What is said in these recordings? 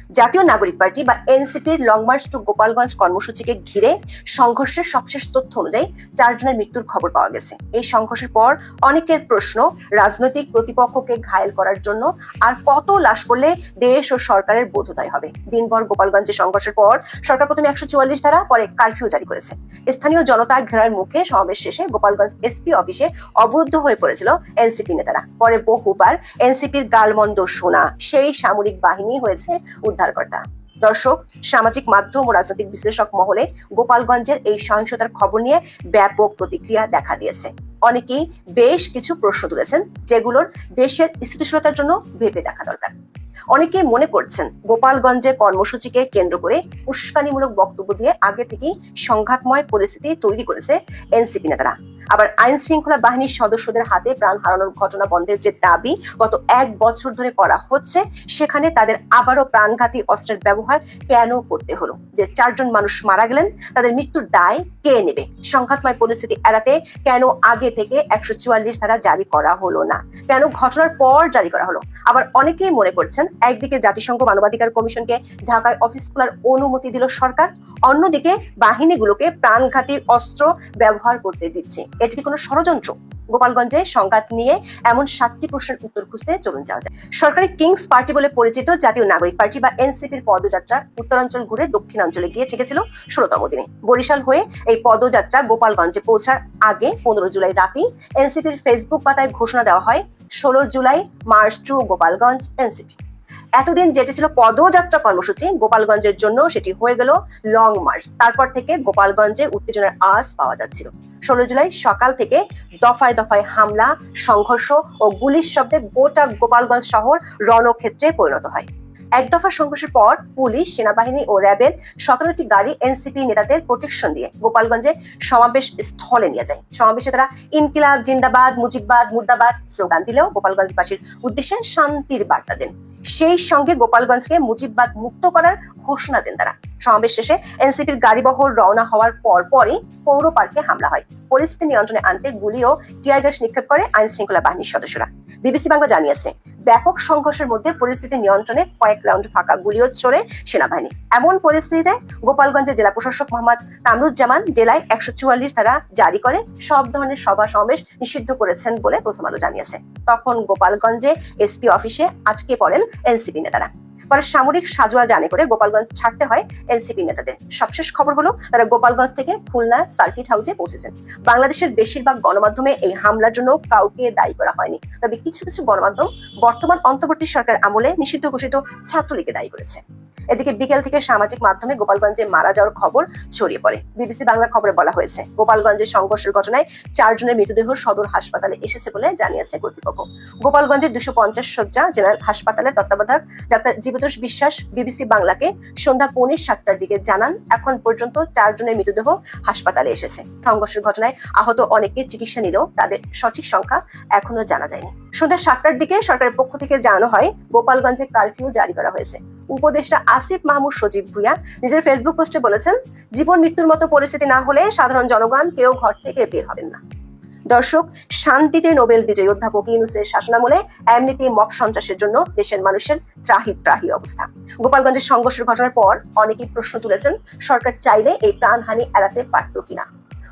জাতীয় নাগরিক পার্টি বা এনসিপির লং মার্চ টু গোপালগঞ্জ কর্মসূচিকে ঘিরে সংঘর্ষের সবশেষ তথ্য অনুযায়ী 4 জনের মৃত্যুর খবর পাওয়া গেছে। এই সংঘর্ষের পর অনেকের প্রশ্ন, রাজনৈতিক প্রতিপক্ষকে ঘায়েল করার জন্য আর কত লাশ পড়লে দেশ ও সরকারের বোধোদয় হবে। দিনভর গোপালগঞ্জে সংঘর্ষের পর সরকার প্রথমে 144 ধারা, পরে কারফিউ জারি করেছে। স্থানীয় জনতা ঘেরার মুখে সমাবেশ শেষে গোপালগঞ্জ এসপি অফিসে অবরুদ্ধ হয়ে পড়েছিল এনসিপি নেতারা। পরে বহুবার এনসিপির গালমন্দ শোনা সেই সামরিক বাহিনী হয়েছে উদ্ধারকর্তা। দর্শক, সামাজিক মাধ্যম ও রাজনৈতিক বিশ্লেষক মহলে গোপালগঞ্জের এই সহিংসতার খবর নিয়ে ব্যাপক প্রতিক্রিয়া দেখা দিয়েছে। অনেকেই বেশ কিছু প্রশ্ন তুলেছেন, যেগুলোর দেশের স্থিতিশীলতার জন্য ভেবে দেখা দরকার। অনেকে মনে করছেন গোপালগঞ্জে কর্মসূচিকে কেন্দ্র করে উস্কানিমূলক বক্তব্য দিয়ে আগে থেকেই সংঘাতময় পরিস্থিতি তৈরি করেছে এনসিপি নেতারা। আবার আইন শৃঙ্খলা বাহিনীর সদস্যদের হাতে প্রাণ হারানোর ঘটনা বন্ধের যে দাবি গত 1 বছর ধরে করা হচ্ছে, সেখানে তাদের আবারও প্রাণঘাতী অস্ত্রের ব্যবহার কেন করতে হলো? যে 4 জন মানুষ মারা গেলেন, তাদের মৃত্যুর দায় কে নেবে? সংঘাতময় পরিস্থিতি এড়াতে কেন আগে থেকে 144 ধারা জারি করা হলো না? কেন ঘটনার পর জারি করা হলো? আবার অনেকেই মনে করছেন, একদিকে জাতিসংঘ মানবাধিকার কমিশনকে ঢাকায় অফিস খোলার অনুমতি দিল সরকার, অন্যদিকে বাহিনীগুলোকে প্রাণঘাতী অস্ত্র ব্যবহার করতে দিচ্ছে। এটি কি কোনো ষড়যন্ত্র? গোপালগঞ্জে সংঘাত নিয়ে এমন 7টি প্রশ্নের উত্তর খুঁজতে চলুন যাওয়া যায়। সরকারি কিংস পার্টি বলে পরিচিত জাতীয় নাগরিক পার্টি বা এনসিপির পদযাত্রা উত্তরাঞ্চল ঘুরে দক্ষিণাঞ্চলে গিয়ে ঠেকেছিল 16তম দিনে। বরিশাল হয়ে এই পদযাত্রা গোপালগঞ্জে পৌঁছার আগে 15 জুলাই রাতেই এনসিপির ফেসবুক পাতায় ঘোষণা দেওয়া হয় 16 July march to Gopalganj NCP. এতদিন যেটি ছিল পদযাত্রা কর্মসূচি, গোপালগঞ্জের জন্য সেটি হয়ে গেল লং মার্চ। তারপর থেকে গোপালগঞ্জে উত্তেজনার আওয়াজ পাওয়া যাচ্ছিল। 16 জুলাই সকাল থেকে দফায় দফায় হামলা, সংঘর্ষ ও গুলির শব্দে গোটা গোপালগঞ্জ শহর রণক্ষেত্রে পরিণত হয়। এক দফা সংঘর্ষের পর পুলিশ, সেনাবাহিনী ও র্যাবের 17টি গাড়ি এনসিপি নেতাদের প্রোটেকশন দিয়ে গোপালগঞ্জে সমাবেশ স্থলে নিয়ে যায়। সমাবেশে তারা ইনকিলাব জিন্দাবাদ, মুজিববাদ মুর্দাবাদ স্লোগান দিলেও গোপালগঞ্জবাসীর উদ্দেশ্যে শান্তির বার্তা দেন। সেই সঙ্গে গোপালগঞ্জকে মুজিববাদ মুক্ত করার ঘোষণা দেন তারা। সমাবেশ শেষে এনসিপির গাড়িবহর রওনা হওয়ার পরই পৌর পার্কে হামলা হয়। পরিস্থিতি নিয়ন্ত্রণে আনতে গুলি ও টিয়ার গ্যাস নিক্ষেপ করে আইন শৃঙ্খলা বাহিনীর সদস্যরা। বিবিসি বাংলা জানিয়েছে, ব্যাপক সংঘর্ষের মধ্যে পরিস্থিতি নিয়ন্ত্রণে কয়েক রাউন্ড ফাঁকা গুলিও ছোড়ে সেনাবাহিনী। এমন পরিস্থিতিতে গোপালগঞ্জের জেলা প্রশাসক মোহাম্মদ কামরুজ্জামান জেলায় 144 ধারা জারি করে সব ধরনের সভা সমাবেশ নিষিদ্ধ করেছেন বলে প্রথম আলো জানিয়েছে। তখন গোপালগঞ্জে এসপি অফিসে আটকে পড়েন এনসিপি নেতারা। পরে সামরিক সাজোয়া জানে করে গোপালগঞ্জ ছাড়তে হয় এনসিপি নেতাদের। সবশেষ খবর হলো, তারা গোপালগঞ্জ থেকে খুলনা সার্কিট হাউসে পৌঁছেছেন। বাংলাদেশের বেশিরভাগ গণমাধ্যমে এই হামলার জন্য কাউকে দায়ী করা হয়নি, তবে কিছু কিছু গণমাধ্যম বর্তমান অন্তর্বর্তী সরকার আমলে নিষিদ্ধ ঘোষিত ছাত্রলীগকে দায়ী করেছে। এদিকে বিকেল থেকে সামাজিক মাধ্যমে গোপালগঞ্জে মারা যাওয়ার খবর ছড়িয়ে পড়ে। বিবিসি বাংলার খবরে বলা হয়েছে, গোপালগঞ্জের সংঘর্ষের ঘটনায় 4 জনের মৃতদেহ সদর হাসপাতালে এসেছে বলে জানিয়েছে কর্তৃপক্ষ। গোপালগঞ্জের 250 শয্যা জেনারেল হাসপাতালের তত্ত্বাবধায়ক ডাক্তার জীবতোষ বিশ্বাস বিবিসি বাংলাকে সন্ধ্যা 5:30টার দিকে জানান, এখন পর্যন্ত 4 জনের মৃতদেহ হাসপাতালে এসেছে। সংঘর্ষের ঘটনায় আহত অনেকে চিকিৎসা নিলেও তাদের সঠিক সংখ্যা এখনো জানা যায়নি। সন্ধ্যা 7টার দিকে সরকারের পক্ষ থেকে জানানো হয়, গোপালগঞ্জে কারফিউ জারি করা হয়েছে। উপদেষ্টা আসিফ মাহমুদ সজীব ভুঁইয়া নিজের ফেসবুক পোস্টে বলেছেন, জীবন মৃত্যুর মতো পরিস্থিতি না হলে সাধারণ জনগণ কেউ ঘর থেকে বের হবেন না। দর্শক, শান্তিতে নোবেল বিজয়ী অধ্যাপক ইউনূসের শাসনামলে এমনিতেই মব সন্ত্রাসের জন্য দেশের মানুষের ত্রাহি অবস্থা। গোপালগঞ্জের সংঘর্ষের ঘটনার পর অনেকেই প্রশ্ন তুলেছেন, সরকার চাইলে এই প্রাণহানি এড়াতে পারত কিনা।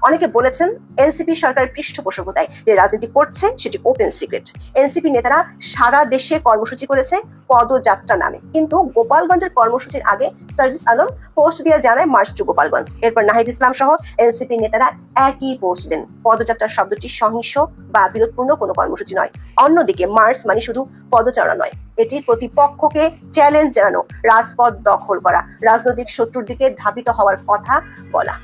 অনেকে বলেছেন, এনসিপি সরকারের পৃষ্ঠপোষকতায় যে রাজনীতি করছে সেটি ওপেন সিক্রেট। এনসিপি নেতারা সারা দেশে কর্মসূচি করেছে পদযাত্রা নামে, কিন্তু গোপালগঞ্জের কর্মসূচির আগে সার্জিস আলম পোস্ট দিয়ে জানায় মার্চ টু গোপালগঞ্জ। এরপর নাহিদ ইসলাম সহ এনসিপি নেতারা একই পোস্ট দেন। পদযাত্রা শব্দটি সহিংস বা বিরোধপূর্ণ কোনো কর্মসূচি নয়। অন্যদিকে মার্চ মানে শুধু পদচারণা নয়, এটি প্রতিপক্ষকে চ্যালেঞ্জ জানানো, রাজপথ দখল করা, রাজনৈতিক শত্রুর দিকে ধাবিত হওয়ার কথা বলা।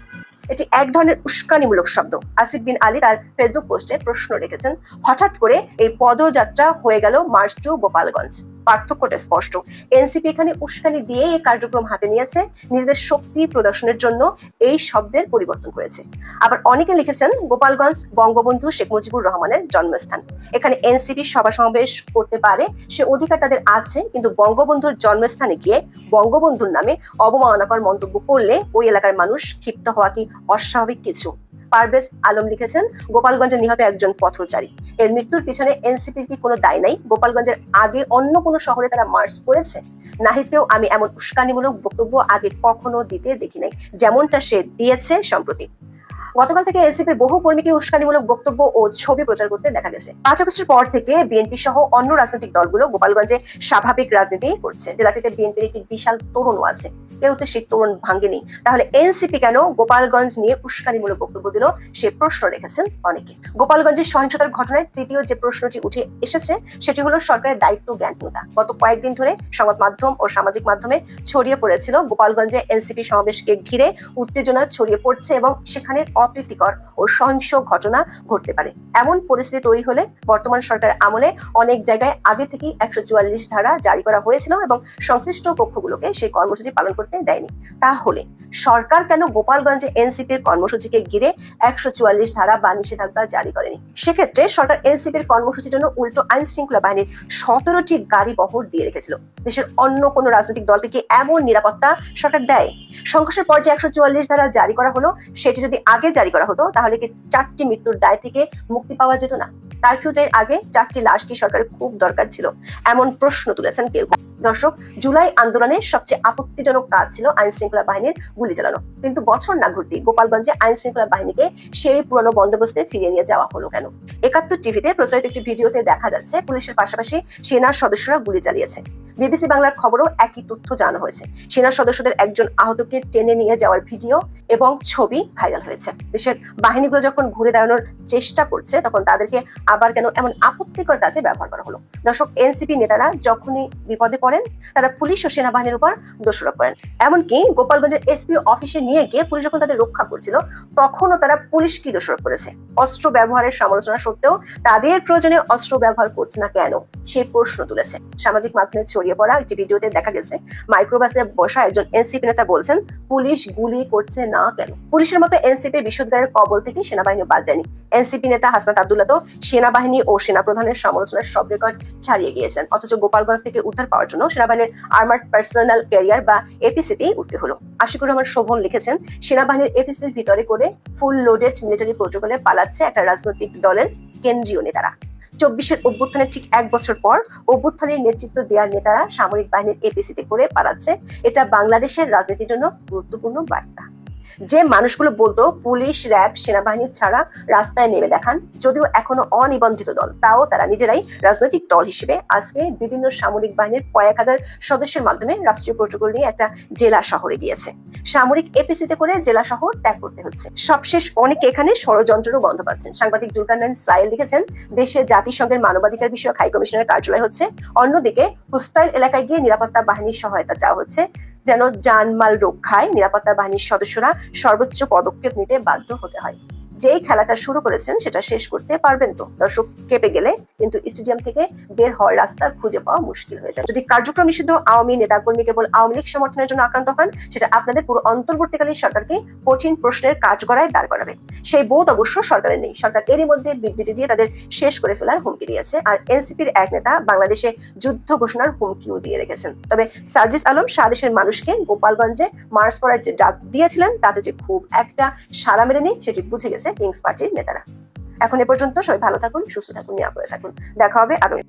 এটি এক ধরনের উস্কানিমূলক শব্দ। আসিফ বিন আলী তার ফেসবুক পোস্টে প্রশ্ন রেখেছেন, হঠাৎ করে এই পদযাত্রা হয়ে গেল মার্চ টু গোপালগঞ্জ। পার্থক্যটা স্পষ্ট। এনসিপি এখানে উস্কানি দিয়ে এই কার্যক্রম হাতে নিয়েছে, নিজেদের শক্তি প্রদর্শনের জন্য এই শব্দের পরিবর্তন করেছে। আবার অনেকে লিখেছেন, গোপালগঞ্জ বঙ্গবন্ধু শেখ মুজিবুর রহমানের জন্মস্থান, এখানে এনসিপি সভা সমাবেশ করতে পারে, সে অধিকার তাদের আছে, কিন্তু বঙ্গবন্ধুর জন্মস্থানে গিয়ে বঙ্গবন্ধুর নামে অবমাননাকর মন্তব্য করলে ওই এলাকার মানুষ ক্ষিপ্ত হওয়া কি অস্বাভাবিক কিছু? পারভেজ আলম লিখেছেন, গোপালগঞ্জে নিহত একজন পথচারী, এর মৃত্যুর পিছনে এনসিপির কি কোনো দায় নাই? গোপালগঞ্জের আগে অন্য কোনো শহরে তারা মার্চ করেছে? নাহিতেও আমি এমন উস্কানিমূলক বক্তব্য আগে কখনো দিতে দেখি নাই, যেমনটা সে দিয়েছে সম্প্রতি। গতকাল থেকে এনসিপির বহু কর্মীকে উস্কানিমূলক বক্তব্য ও ছবি প্রচার করতে দেখা গেছে। 5 আগস্টের পর থেকে বিএনপি সহ অন্য রাজনৈতিক দলগুলো গোপালগঞ্জে স্বাভাবিক রাজনীতি করছে। জেলাটিতে বিএনপির একটি বিশাল তরুণও আছে, কেউ তো সেই তরুণ ভাঙেনি। তাহলে এনসিপি কেন গোপালগঞ্জ নিয়ে উস্কানিমূলক বক্তব্য দিল, সে প্রশ্ন রেখেছেন অনেকে। গোপালগঞ্জের সহিংসতার ঘটনায় তৃতীয় যে প্রশ্নটি উঠে এসেছে সেটি হলো সরকারের দায়িত্ব জ্ঞানহীনতা। গত কয়েকদিন ধরে সংবাদ মাধ্যম ও সামাজিক মাধ্যমে ছড়িয়ে পড়েছিল গোপালগঞ্জে এনসিপি সমাবেশকে ঘিরে উত্তেজনা ছড়িয়ে পড়ছে এবং সেখানে অপ্রীতিকর ও সহিংস ঘটনা ঘটতে পারে। এমন পরিস্থিতি তৈরি হলে বর্তমান সরকারের আমলে অনেক জায়গায় আগে থেকেই 144 ধারা জারি করা হয়েছিল এবং সংশ্লিষ্ট পক্ষগুলোকে সেই কর্মসূচি পালন করতে দেয়নি। তাহলে সরকার কেন গোপালগঞ্জে এনসিপির কর্মসূচিকে ঘিরে 144 ধারা বা নিষেধাজ্ঞা জারি করেনি? সেক্ষেত্রে সরকার এনসিপির কর্মসূচির জন্য উল্টো আইন শৃঙ্খলা বাহিনীর 17টি গাড়ি বহর দিয়ে রেখেছিল। দেশের অন্য কোন রাজনৈতিক দলকে কি এমন নিরাপত্তা সরকার দেয়? সংঘর্ষের পর যে 144 ধারা জারি করা হলো, সেটি যদি আগে জারি করা হতো তাহলে কি 4টি মৃত্যুর দায় থেকে মুক্তি পাওয়া যেত না? কারফিউ জারির আগে 4টি লাশ কি সরকারের খুব দরকার ছিল? এমন প্রশ্ন তুলেছেন কেউ। দর্শক, জুলাই আন্দোলনের সবচেয়ে আপত্তিজনক কাজ ছিল আইন শৃঙ্খলা বাহিনীর গুলি চালানো, কিন্তু বছর না ঘুরতেই গোপালগঞ্জে আইন শৃঙ্খলা বাহিনীকে সেই পুরনো বন্দোবস্তে ফিরিয়ে নিয়ে যাওয়া হলো কেন? 71 টিভিতে প্রচারিত একটি ভিডিওতে দেখা যাচ্ছে পুলিশের পাশাপাশি সেনার সদস্যরা গুলি চালিয়েছে। বিবিসি বাংলার খবরও একই তথ্য জানানো হয়েছে। সেনা সদস্যদের একজন আহতকে টেনে নিয়ে যাওয়ার ভিডিও এবং ছবি ভাইরাল হয়েছে। দেশের বাহিনীগুলো যখন ঘুরে দাঁড়ানোর চেষ্টা করছে তখন তাদেরকে আবার কেন এমন আপত্তিকর কাজে ব্যবহার করা হলো? দর্শক, এনসিপি নেতারা যখনই বিপদে পড়েন তারা পুলিশ ও সেনাবাহিনীর উপর দোষারোপ করেন। এমনকি গোপালগঞ্জের এসপি অফিসে নিয়ে গিয়ে পুলিশ যখন তাদের রক্ষা করছিল তখনও তারা পুলিশকে দোষারোপ করেছে। অস্ত্র ব্যবহারের সমালোচনা সত্ত্বেও তাদের প্রয়োজনে অস্ত্র ব্যবহার করছে না কেন, সে প্রশ্ন তুলেছে। সামাজিক মাধ্যমে ছড়িয়ে পড়া একটি ভিডিওতে দেখা গেছে মাইক্রোবাসে বসা একজন এনসিপি নেতা বলছেন, পুলিশ গুলি করছে না কেন? পুলিশের মতো এনসিপি বিশুদ্ধারের কবল থেকে সেনাবাহিনী বাদ যায়নি। এনসিপি নেতা হাসনাত আব্দুল্লাহ তো সেনাবাহিনী ও সেনাপ্রধানের সমালোচনার সব রেকর্ড ছাড়িয়ে গিয়েছেন, অথচ গোপালগঞ্জ থেকে উদ্ধার পাওয়ার জন্য সেনাবাহিনীর আর্মার্ড পার্সোনাল ক্যারিয়ার বা এপিসিতেই উঠতে হলো। আশিকুর রহমান শোভন লিখেছেন, সেনাবাহিনীর এপিসির ভিতরে করে ফুল লোডেড মিলিটারি প্রোটোকলে পালাচ্ছে একটা রাজনৈতিক দলের কেন্দ্রীয় নেতারা। 24-এর অভ্যুত্থানের ঠিক 1 বছর পর অভ্যুত্থানের নেতৃত্ব দেওয়ার নেতারা সামরিক বাহিনীর এপিসিতে করে পালাচ্ছে। এটা বাংলাদেশের রাজনীতির জন্য গুরুত্বপূর্ণ বার্তা। যে মানুষগুলো বলতো পুলিশ, র্যাব, সেনাবাহিনী ছাড়া রাস্তায় নেমে দেখান, যদিও এখনো অনিবন্ধিত দল, তাও তারা নিজেরাই রাজনৈতিক দল হিসেবে আজকে বিভিন্ন সামরিক বাহিনীর কয়েক হাজার সদস্যের মাধ্যমে রাষ্ট্রীয় প্রোটোকল নিয়ে একটা জেলা শহরে গিয়েছে। সামরিক এপিসিতে করে জেলা শহর ত্যাগ করতে হচ্ছে। সবশেষ অনেকে এখানে ষড়যন্ত্রেরও গন্ধ পাচ্ছেন। সাংবাদিক জুলকারনাইন সাইল লিখেছেন, দেশে জাতিসংঘের মানবাধিকার বিষয়ক হাই কমিশনের কার্যালয় হচ্ছে, অন্যদিকে হোস্টাইল এলাকায় গিয়ে নিরাপত্তা বাহিনীর সহায়তা চাওয়া হচ্ছে যেন জানমাল রক্ষায় নিরাপত্তা বাহিনীর সদস্যরা সর্বোচ্চ পদক্ষেপ নিতে বাধ্য হতে হয়। যেই খেলাটা শুরু করেছেন সেটা শেষ করতে পারবেন তো? দর্শক, কেঁপে গেলে কিন্তু স্টেডিয়াম থেকে বের হওয়ার রাস্তা খুঁজে পাওয়া মুশকিল হয়ে যায়। যদি কার্যক্রম নিষিদ্ধ আওয়ামী নেতাকর্মী কেবল আওয়ামী লীগ সমর্থনের জন্য আক্রান্ত হন, সেটা আপনাদের পুরো অন্তর্বর্তীকালীন সরকারকে কঠিন প্রশ্নের কাঠগড়ায় দাঁড় করাবে। সেই বোধ অবশ্য সরকারের নেই। সরকার এরই মধ্যে বিবৃতি দিয়ে তাদের শেষ করে ফেলার হুমকি দিয়েছে। আর এনসিপির এক নেতা বাংলাদেশে যুদ্ধ ঘোষণার হুমকিও দিয়ে রেখেছেন। তবে সার্জিস আলম সারা দেশের মানুষকে গোপালগঞ্জে মার্চ করার যে ডাক দিয়েছিলেন তাতে যে খুব একটা সাড়া মেলেনি সেটি বুঝে গেছে কিংস পার্টির নেতারা। এখন এ পর্যন্ত, সবাই ভালো থাকুন, সুস্থ থাকুন, নিরাপদে থাকুন। দেখা হবে আগামী